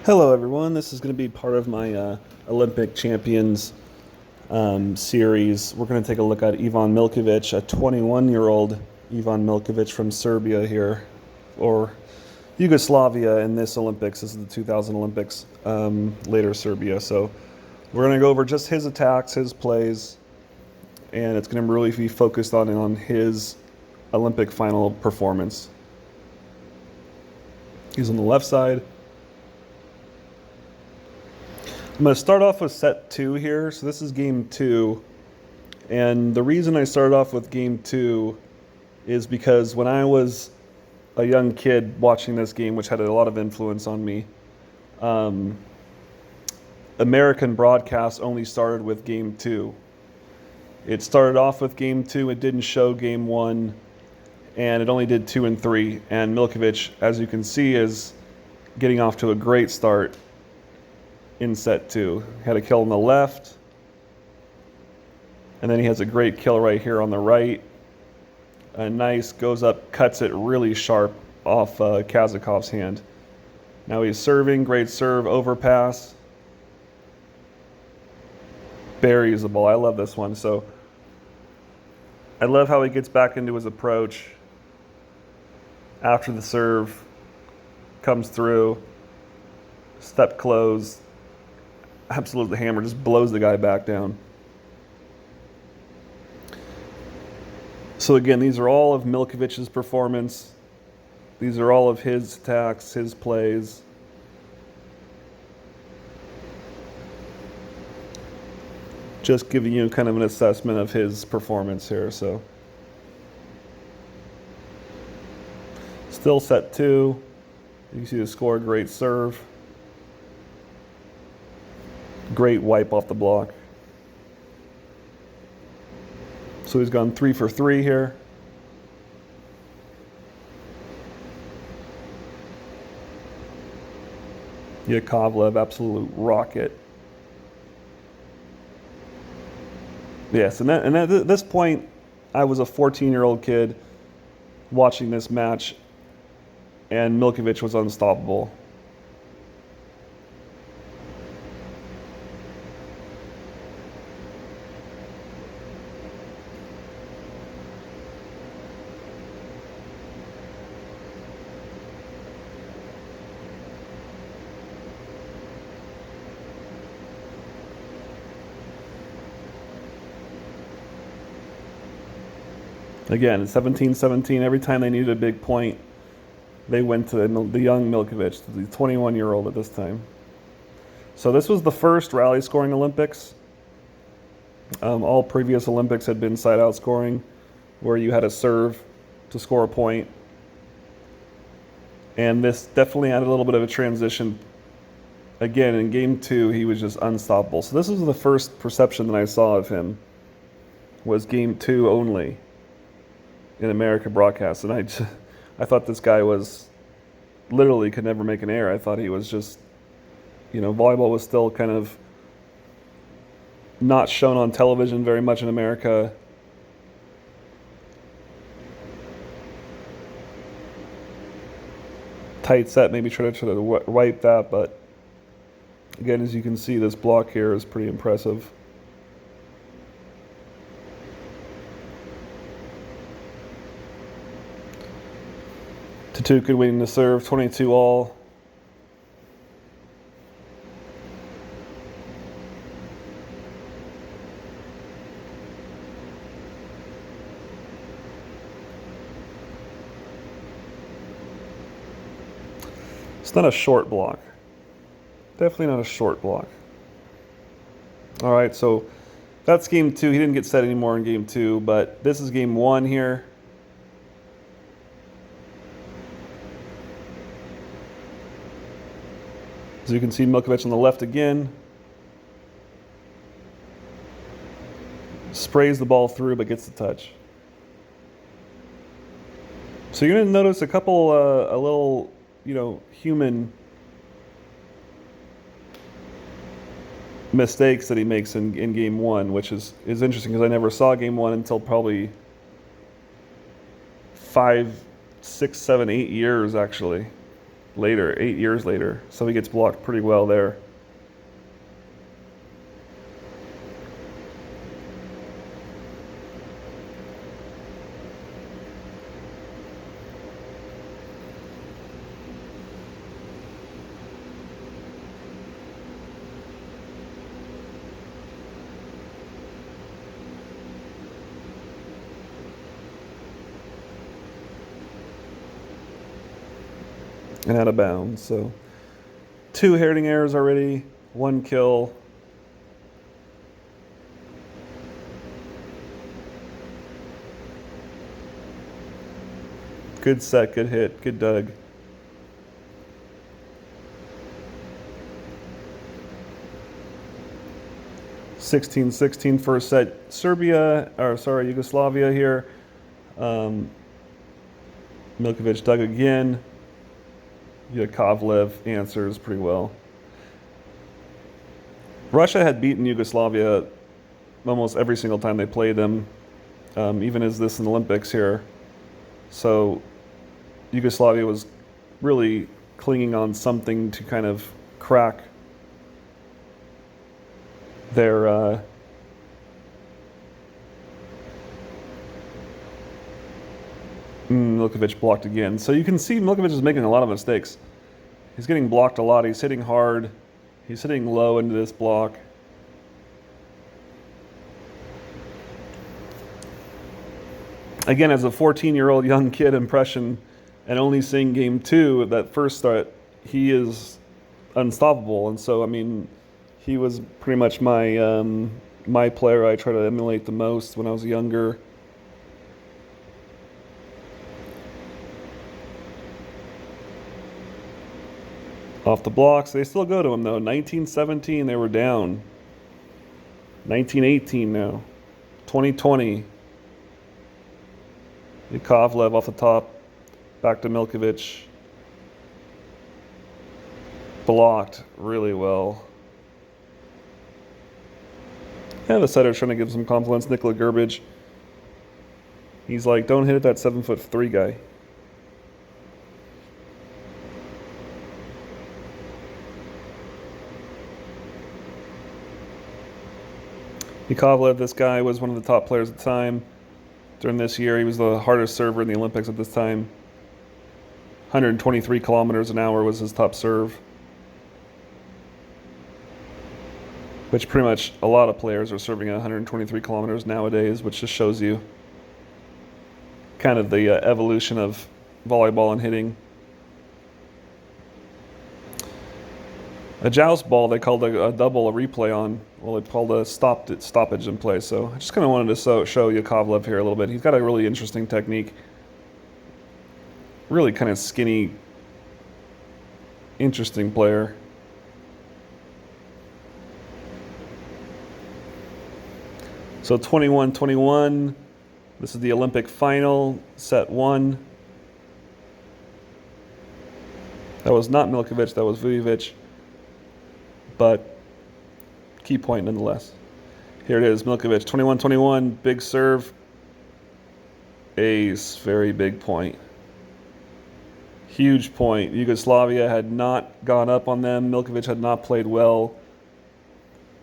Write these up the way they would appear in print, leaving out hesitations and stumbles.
Hello, everyone. This is going to be part of my Olympic Champions series. We're going to take a look at Ivan Milkovic, a 21-year-old Ivan Milkovic from Serbia here, or Yugoslavia in this Olympics. This is the 2000 Olympics, later Serbia. So we're going to go over just his attacks, his plays, and it's going to really be focused on his Olympic final performance. He's on the left side. I'm going to start off with set two here. So this is game two. And the reason I started off with game two is because when I was a young kid watching this game, which had a lot of influence on me, American broadcasts only started with game two. It started off with game two, it didn't show game one, and it only did two and three. And Milkovic, as you can see, is getting off to a great start in set two. Had a kill on the left, and then he has a great kill right here on the right. Nice, goes up, cuts it really sharp off Kazakov's hand. Now he's serving, great serve, overpass. Buries the ball. I love this one. So I love how he gets back into his approach after the serve comes through. Step close. Absolutely hammer, just blows the guy back down. So again, these are all of Milkovic's performance. These are all of his attacks, his plays. Just giving you kind of an assessment of his performance here. So still set two. You see the score, great serve. Great wipe off the block. So he's gone 3 for 3 here. Yakovlev, absolute rocket. Yes, and at this point, I was a 14-year-old kid watching this match, and Milkovic was unstoppable. Again, 17-17, every time they needed a big point, they went to the young Milkovic, the 21-year-old at this time. So this was the first rally scoring Olympics. All previous Olympics had been side-out scoring, where you had to serve to score a point. And this definitely added a little bit of a transition. Again, in game two, he was just unstoppable. So this was the first perception that I saw of him, was game two only in America broadcast. And I thought this guy was literally could never make an error. I thought he was just, volleyball was still kind of not shown on television very much in America. Tight set, maybe try to wipe that, but again, as you can see, this block here is pretty impressive. Tatukin winning the serve, 22 all. It's not a short block. Definitely not a short block. All right, so that's game two. He didn't get set anymore in game two, but this is game one here. As you can see, Milkovic on the left again. Sprays the ball through, but gets the touch. So you're going to notice a couple, a little, human mistakes that he makes in game one, which is interesting because I never saw game one until probably 5, 6, 7, 8 years actually. later, 8 years later. So he gets blocked pretty well there. And out of bounds. So 2 Herding errors already, 1 kill. Good set, good hit, good dug. (16-16) first set. Yugoslavia here. Milkovic dug again. Yakovlev answers pretty well. Russia had beaten Yugoslavia almost every single time they played them, even as this in the Olympics here. So Yugoslavia was really clinging on something to kind of crack their Milkovic blocked again. So you can see Milkovic is making a lot of mistakes. He's getting blocked a lot. He's hitting hard. He's hitting low into this block. Again, as a 14-year-old young kid impression and only seeing game 2 of that first start, he is unstoppable. And so, I mean, he was pretty much my player I try to emulate the most when I was younger. Off the blocks, they still go to him though. 1917, they were down. 1918 now. 2020. Yakovlev off the top. Back to Milkovic. Blocked really well. Yeah, the setter's trying to give some compliments. Nikola Grbich. He's like, don't hit it that 7'3" guy. Yakovlev, this guy was one of the top players at the time. During this year, he was the hardest server in the Olympics at this time. 123 kilometers an hour was his top serve. Which pretty much a lot of players are serving at 123 kilometers nowadays, which just shows you kind of the evolution of volleyball and hitting. A joust ball they called a double, a replay on. Well, they called a stoppage in play. So I just kind of wanted to show Yakovlev here a little bit. He's got a really interesting technique. Really kind of skinny, interesting player. So 21-21. This is the Olympic final, set 1. That was not Milkovic, that was Vujovic. But key point nonetheless. Here it is, Milkovic, 21-21, big serve. Ace, very big point. Huge point. Yugoslavia had not gone up on them. Milkovic had not played well.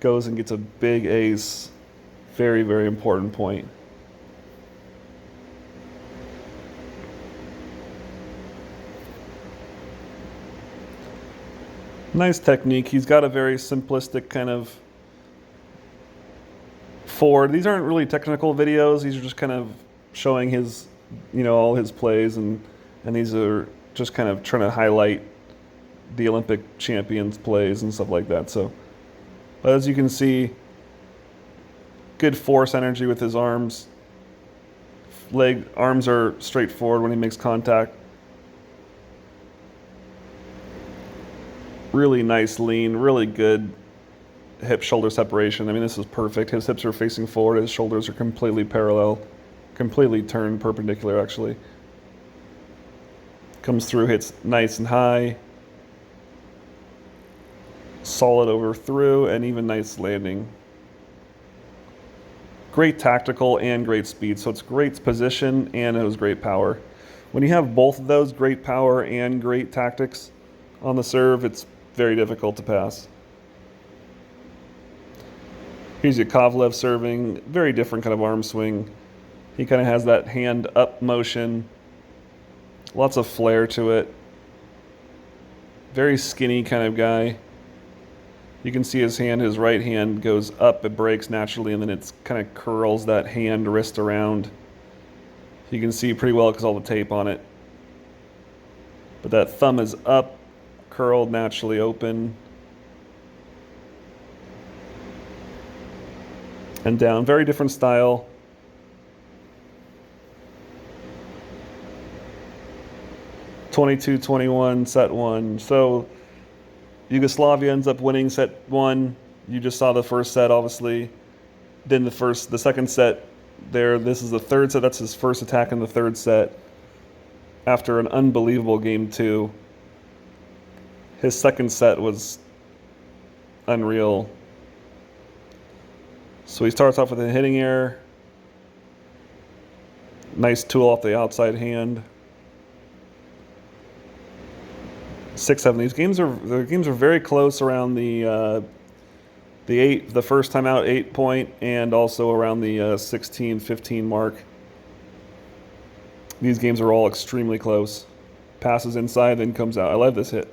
Goes and gets a big ace. Very, very important point. Nice technique. He's got a very simplistic kind of forward. These aren't really technical videos. These are just kind of showing his, all his plays, and these are just kind of trying to highlight the Olympic champions' plays and stuff like that. So, but as you can see, good force energy with his arms. Arms are straight forward when he makes contact. Really nice lean, really good hip-shoulder separation. I mean, this is perfect. His hips are facing forward. His shoulders are completely parallel, completely turned perpendicular, actually. Comes through, hits nice and high. Solid over through, and even nice landing. Great tactical and great speed. So it's great position and it was great power. When you have both of those, great power and great tactics, On the serve, it's very difficult to pass. Here's Yakovlev serving. Very different kind of arm swing. He kind of has that hand up motion. Lots of flair to it. Very skinny kind of guy. You can see his hand, his right hand goes up, it breaks naturally, and then it kind of curls that hand wrist around. You can see pretty well because all the tape on it. But that thumb is up, curled naturally open. And down. Very different style. (22-21) set one. So Yugoslavia ends up winning set one. You just saw the first set, obviously. Then the second set there. This is the third set. That's his first attack in the third set. After an unbelievable game two. His second set was unreal. So he starts off with a hitting error. Nice tool off the outside hand. 6-7. These games are very close around the first time out 8 point, and also around the 16-15 mark. These games are all extremely close. Passes inside, then comes out. I love this hit.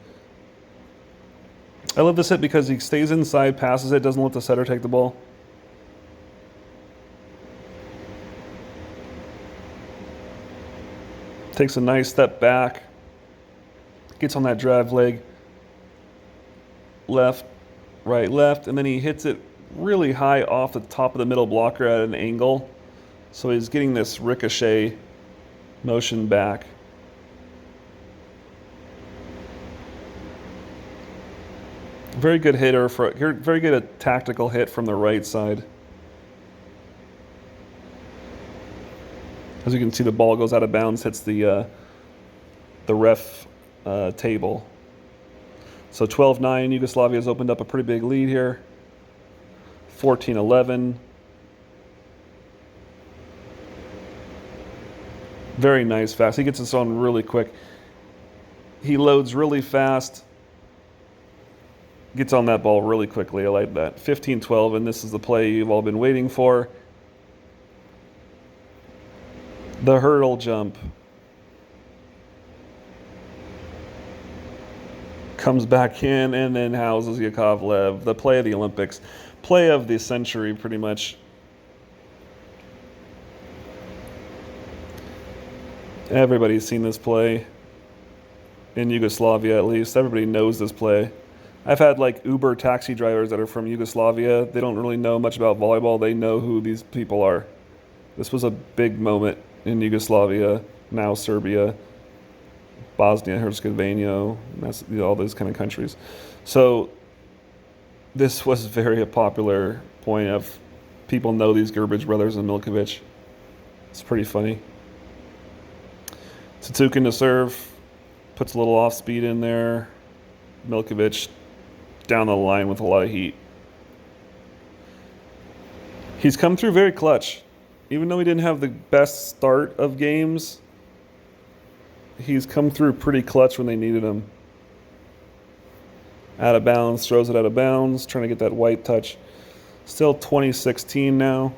I love this hit because he stays inside, passes it, doesn't let the setter take the ball. Takes a nice step back. Gets on that drive leg. Left, right, left. And then he hits it really high off the top of the middle blocker at an angle. So he's getting this ricochet motion back. Very good hitter, very good at tactical hit from the right side. As you can see, the ball goes out of bounds, hits the ref table. So 12-9, Yugoslavia has opened up a pretty big lead here. 14-11. Very nice, fast. He gets this on really quick. He loads really fast. Gets on that ball really quickly. I like that. 15-12, and this is the play you've all been waiting for. The hurdle jump. Comes back in and then houses Yakovlev. The play of the Olympics. Play of the century, pretty much. Everybody's seen this play. In Yugoslavia, at least. Everybody knows this play. I've had like Uber taxi drivers that are from Yugoslavia. They don't really know much about volleyball. They know who these people are. This was a big moment in Yugoslavia, now Serbia, Bosnia, Herzegovina, all those kind of countries. So this was very a popular point of people know these Grbić brothers and Milkovic. It's pretty funny. Tsutukin to serve, puts a little off speed in there. Milkovic down the line with a lot of heat. He's come through very clutch. Even though he didn't have the best start of games, he's come through pretty clutch when they needed him. Out of bounds, throws it out of bounds, trying to get that white touch. Still 20-16 now.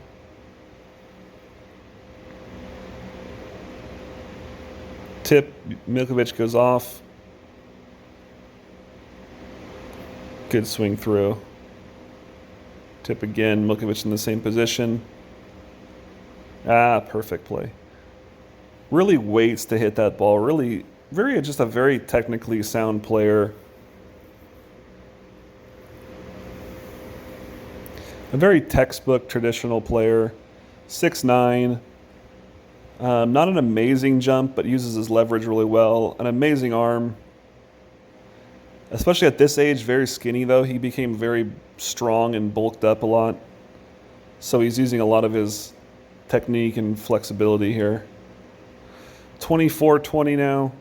Tip, Milkovic goes off. Good swing through. Tip again, Milkovic in the same position. Perfect play. Really waits to hit that ball. Really, just a very technically sound player. A very textbook traditional player. 6'9". Not an amazing jump, but uses his leverage really well. An amazing arm. Especially at this age, very skinny though. He became very strong and bulked up a lot. So he's using a lot of his technique and flexibility here. 24-20 now.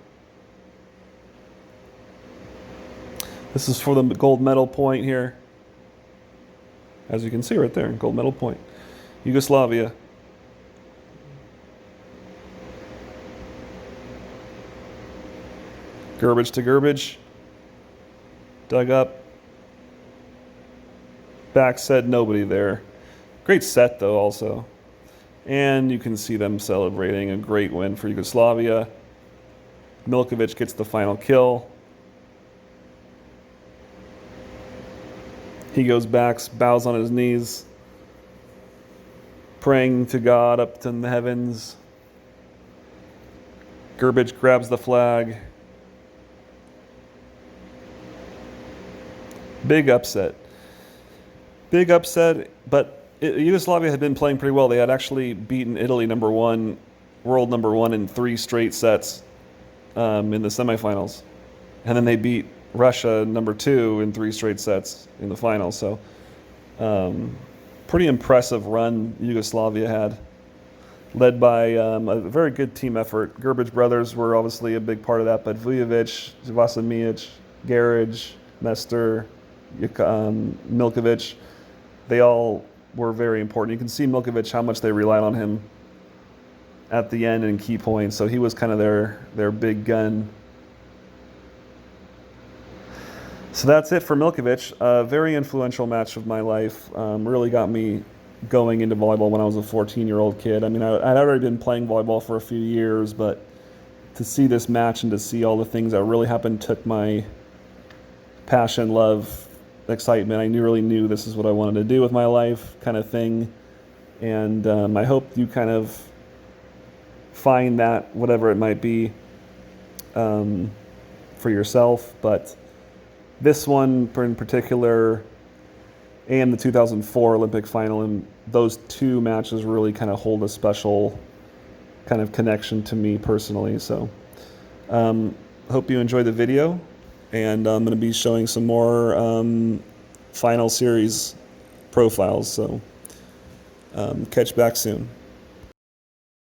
This is for the gold medal point here. As you can see right there, gold medal point. Yugoslavia. Grbić to Grbić. Dug up. Back set, nobody there. Great set, though, also. And you can see them celebrating a great win for Yugoslavia. Milkovic gets the final kill. He goes back, bows on his knees, praying to God up to the heavens. Grbić grabs the flag. Big upset. Big upset, but Yugoslavia had been playing pretty well. They had actually beaten Italy world number one in 3 straight sets in the semifinals. And then they beat Russia number 2 in 3 straight sets in the finals. So pretty impressive run Yugoslavia had, led by a very good team effort. Grbić brothers were obviously a big part of that, but Vujovic, Vasimic, Geric, Mester, Milkovic, they all were very important. You can see Milkovic, how much they relied on him at the end in key points. So he was kind of their big gun. So that's it for Milkovic. A very influential match of my life. Really got me going into volleyball when I was a 14-year-old kid. I mean, I'd already been playing volleyball for a few years, but to see this match and to see all the things that really happened took my passion, love, excitement. I really knew this is what I wanted to do with my life, kind of thing. And I hope you kind of find that, whatever it might be, for yourself. But this one in particular, and the 2004 Olympic final, and those 2 matches really kind of hold a special kind of connection to me personally. So hope you enjoyed the video, and I'm going to be showing some more final series profiles. So catch back soon.